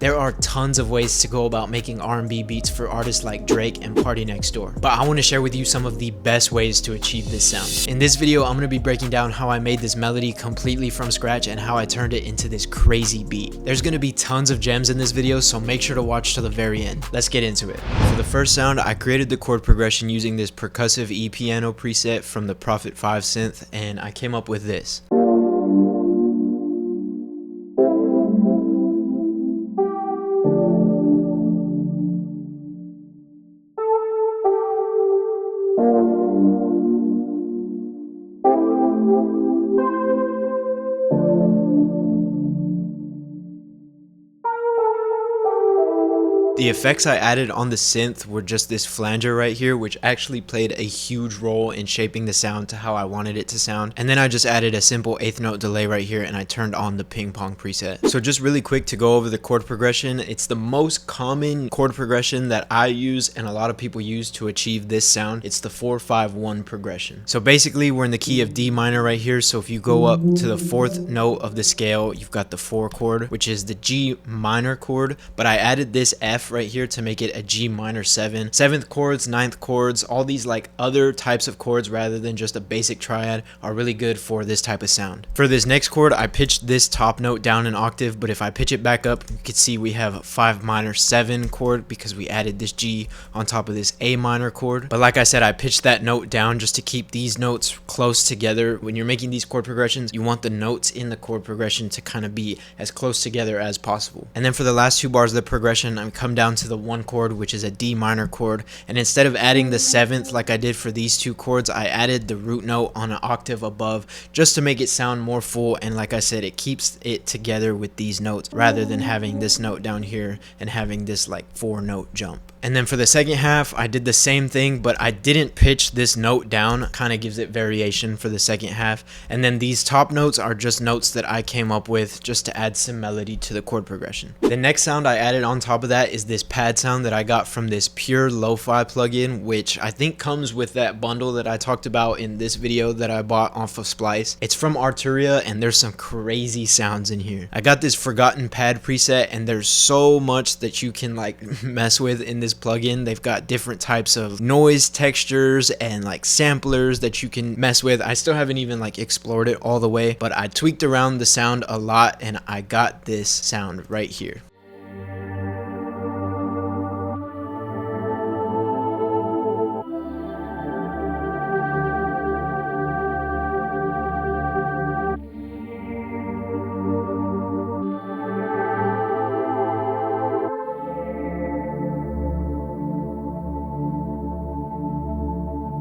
There are tons of ways to go about making R&B beats for artists like Drake and PARTYNEXTDOOR, but I want to share with you some of the best ways to achieve this sound. In this video, I'm going to be breaking down how I made this melody completely from scratch and how I turned it into this crazy beat. There's going to be tons of gems in this video, so make sure to watch to the very end. Let's get into it. For the first sound, I created the chord progression using this percussive E-piano preset from the Prophet 5 synth, and I came up with this. The effects I added on the synth were just this flanger right here, which actually played a huge role in shaping the sound to how I wanted it to sound. And then I just added a simple 8th note delay right here, and I turned on the ping pong preset. So just really quick to go over the chord progression. It's the most common chord progression that I use and a lot of people use to achieve this sound. It's the 4-5-1 progression. So basically we're in the key of D minor right here. So if you go up to the 4th note of the scale, you've got the 4 chord, which is the G minor chord, but I added this F right here to make it a G minor 7. 7th chords, 9th chords, all these like other types of chords rather than just a basic triad are really good for this type of sound. For this next chord, I pitched this top note down an octave, but if I pitch it back up, you can see we have 5 minor 7 chord because we added this G on top of this A minor chord. But like I said, I pitched that note down just to keep these notes close together. When you're making these chord progressions, you want the notes in the chord progression to kind of be as close together as possible. And then for the last 2 bars of the progression, I come down to the 1 chord, which is a D minor chord, and instead of adding the 7th like I did for these 2 chords, I added the root note on an octave above just to make it sound more full. And like I said, it keeps it together with these notes rather than having this note down here and having this like 4 note jump. And then for the second half, I did the same thing, but I didn't pitch this note down. Kind of gives it variation for the second half. And then these top notes are just notes that I came up with just to add some melody to the chord progression. The next sound I added on top of that is this pad sound that I got from this Pure Lo-Fi plugin, which I think comes with that bundle that I talked about in this video that I bought off of Splice. It's from Arturia, and there's some crazy sounds in here. I got this forgotten pad preset, and there's so much that you can like mess with in this plugin. They've got different types of noise textures and like samplers that you can mess with. I still haven't even like explored it all the way, but I tweaked around the sound a lot and I got this sound right here.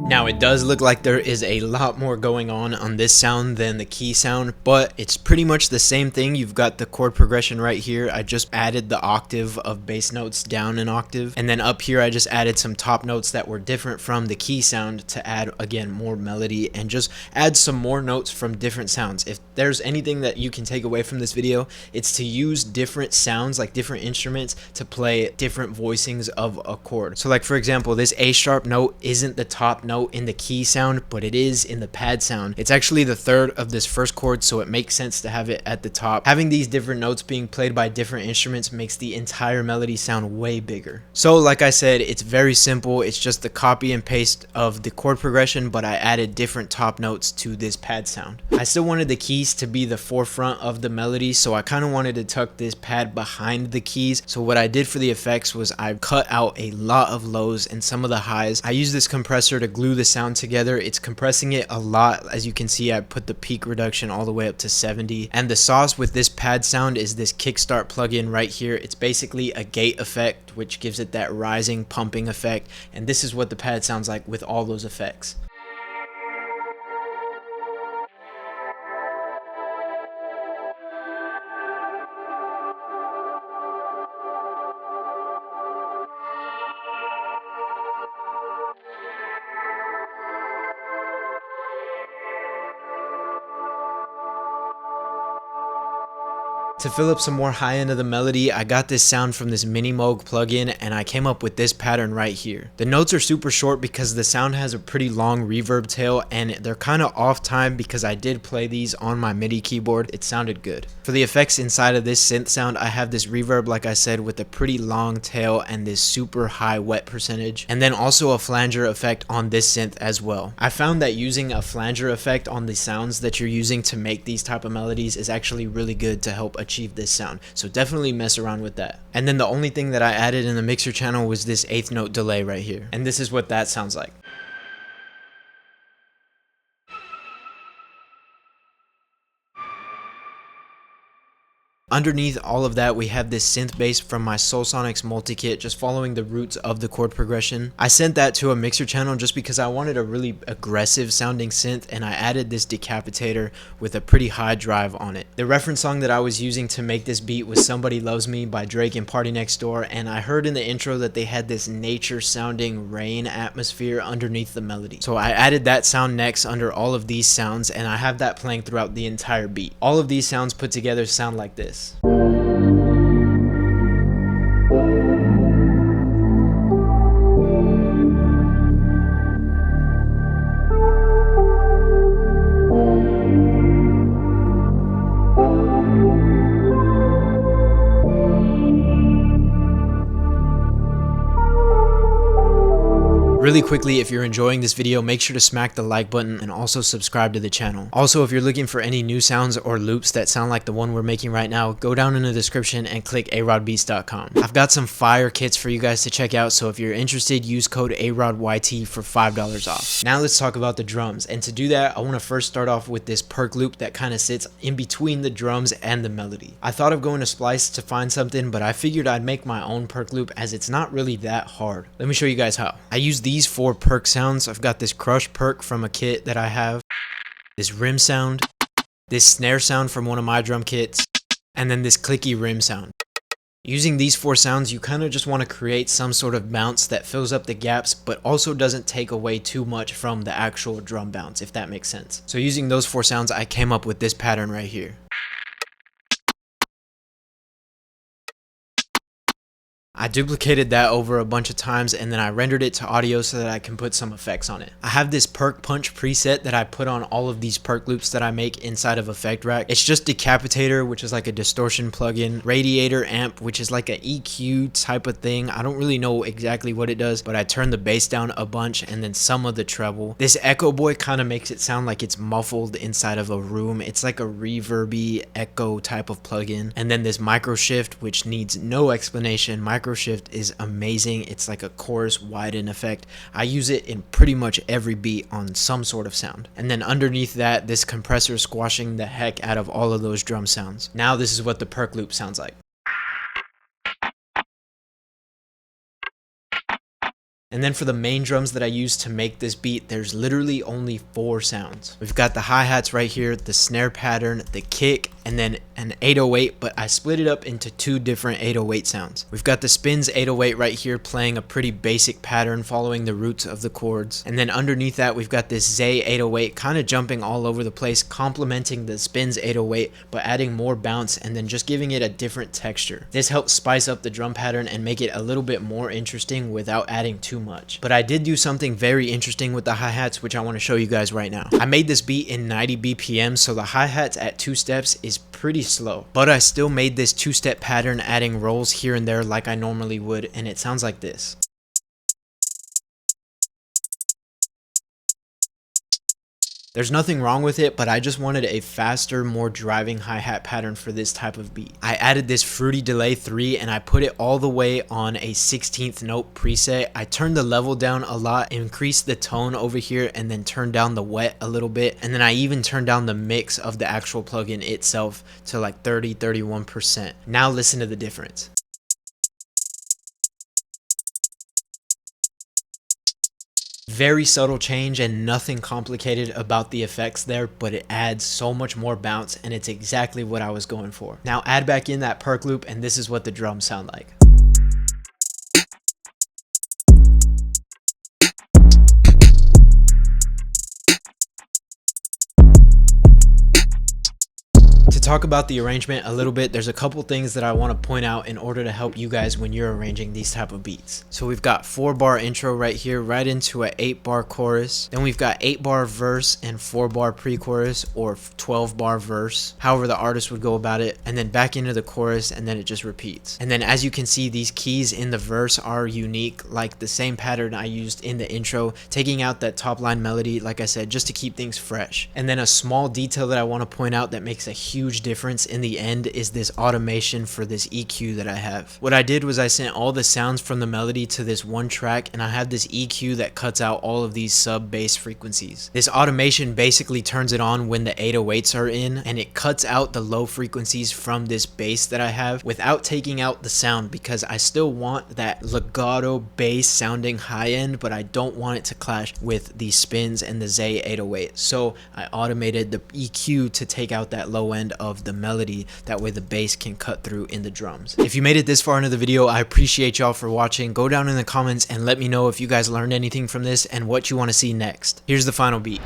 Now it does look like there is a lot more going on this sound than the key sound, but it's pretty much the same thing. You've got the chord progression right here. I just added the octave of bass notes down an octave, and then up here I just added some top notes that were different from the key sound to add again more melody and just add some more notes from different sounds. If there's anything that you can take away from this video, it's to use different sounds, like different instruments, to play different voicings of a chord. So like for example, this A sharp note isn't the top note in the key sound, but it is in the pad sound. It's actually the 3rd of this first chord, so it makes sense to have it at the top. Having these different notes being played by different instruments makes the entire melody sound way bigger. So like I said, it's very simple. It's just the copy and paste of the chord progression, but I added different top notes to this pad sound. I still wanted the keys to be the forefront of the melody, so I kind of wanted to tuck this pad behind the keys. So what I did for the effects was I cut out a lot of lows and some of the highs. I used this compressor to glue the sound together. It's compressing it a lot. As you can see, I put the peak reduction all the way up to 70. And the sauce with this pad sound is this kickstart plugin right here. It's basically a gate effect, which gives it that rising pumping effect. And this is what the pad sounds like with all those effects. To fill up some more high end of the melody, I got this sound from this Mini Moog plugin and I came up with this pattern right here. The notes are super short because the sound has a pretty long reverb tail and they're kind of off time because I did play these on my MIDI keyboard. It sounded good. For the effects inside of this synth sound, I have this reverb like I said with a pretty long tail and this super high wet percentage, and then also a flanger effect on this synth as well. I found that using a flanger effect on the sounds that you're using to make these type of melodies is actually really good to help achieve this sound, so definitely mess around with that. And then the only thing that I added in the mixer channel was this 1/8 note delay right here, and this is what that sounds like. Underneath all of that, we have this synth bass from my Soulsonics multi-kit, just following the roots of the chord progression. I sent that to a mixer channel just because I wanted a really aggressive sounding synth, and I added this decapitator with a pretty high drive on it. The reference song that I was using to make this beat was Somebody Loves Me by Drake and PARTYNEXTDOOR, and I heard in the intro that they had this nature sounding rain atmosphere underneath the melody. So I added that sound next under all of these sounds, and I have that playing throughout the entire beat. All of these sounds put together sound like this. Really quickly, if you're enjoying this video, make sure to smack the like button and also subscribe to the channel. Also, if you're looking for any new sounds or loops that sound like the one we're making right now, go down in the description and click ARODYT.com. I've got some fire kits for you guys to check out, so if you're interested, use code ARODYT for $5 off. Now let's talk about the drums, and to do that, I want to first start off with this Perc Loop that kind of sits in between the drums and the melody. I thought of going to Splice to find something, but I figured I'd make my own Perc Loop as it's not really that hard. Let me show you guys how. I use these 4 perc sounds. I've got this crush perc from a kit that I have, this rim sound, this snare sound from one of my drum kits, and then this clicky rim sound. Using these 4 sounds, you kind of just want to create some sort of bounce that fills up the gaps but also doesn't take away too much from the actual drum bounce, if that makes sense. So using those 4 sounds, I came up with this pattern right here. I duplicated that over a bunch of times and then I rendered it to audio so that I can put some effects on it. I have this Perc Punch preset that I put on all of these Perc Loops that I make inside of Effect Rack. It's just Decapitator, which is like a distortion plugin, Radiator Amp, which is like an EQ type of thing. I don't really know exactly what it does, but I turn the bass down a bunch and then some of the treble. This Echo Boy kind of makes it sound like it's muffled inside of a room. It's like a reverby echo type of plugin. And then this Micro Shift, which needs no explanation. Micro Shift is amazing. It's like a chorus widen effect. I use it in pretty much every beat on some sort of sound. And then underneath that, this compressor squashing the heck out of all of those drum sounds. Now this is what the Perc Loop sounds like. And then for the main drums that I use to make this beat, there's literally only 4 sounds. We've got the hi-hats right here, the snare pattern, the kick, and then an 808, but I split it up into 2 different 808 sounds. We've got the Spins 808 right here playing a pretty basic pattern following the roots of the chords. And then underneath that, we've got this Zay 808 kind of jumping all over the place, complementing the Spins 808, but adding more bounce and then just giving it a different texture. This helps spice up the drum pattern and make it a little bit more interesting without adding too much. But I did do something very interesting with the hi-hats, which I want to show you guys right now. I made this beat in 90 BPM, so the hi-hats at 2 steps is pretty slow, but I still made this 2-step pattern, adding rolls here and there like I normally would, and it sounds like this. There's nothing wrong with it, but I just wanted a faster, more driving hi-hat pattern for this type of beat. I added this Fruity Delay 3 and I put it all the way on a 16th note preset. I turned the level down a lot, increased the tone over here, and then turned down the wet a little bit. And then I even turned down the mix of the actual plugin itself to like 30-31%. Now listen to the difference. Very subtle change and nothing complicated about the effects there, but it adds so much more bounce and it's exactly what I was going for. Now add back in that Perc Loop and this is what the drums sound like. To talk about the arrangement a little bit, there's a couple things that I want to point out in order to help you guys when you're arranging these type of beats. So we've got 4-bar intro right here, right into a 8-bar chorus. Then we've got 8-bar verse and 4-bar pre-chorus, or 12-bar verse, however the artist would go about it, and then back into the chorus, and then it just repeats. And then as you can see, these keys in the verse are unique, like the same pattern I used in the intro, taking out that top line melody, like I said, just to keep things fresh. And then a small detail that I want to point out that makes a huge difference in the end is this automation for this EQ that I have. What I did was I sent all the sounds from the melody to this one track, and I have this EQ that cuts out all of these sub bass frequencies. This automation basically turns it on when the 808s are in, and it cuts out the low frequencies from this bass that I have without taking out the sound, because I still want that legato bass sounding high end, but I don't want it to clash with the spins and the Zay 808. So I automated the EQ to take out that low end of the melody, that way the bass can cut through in the drums. If you made it this far into the video, I appreciate y'all for watching. Go down in the comments and let me know if you guys learned anything from this and what you want to see next. Here's the final beat.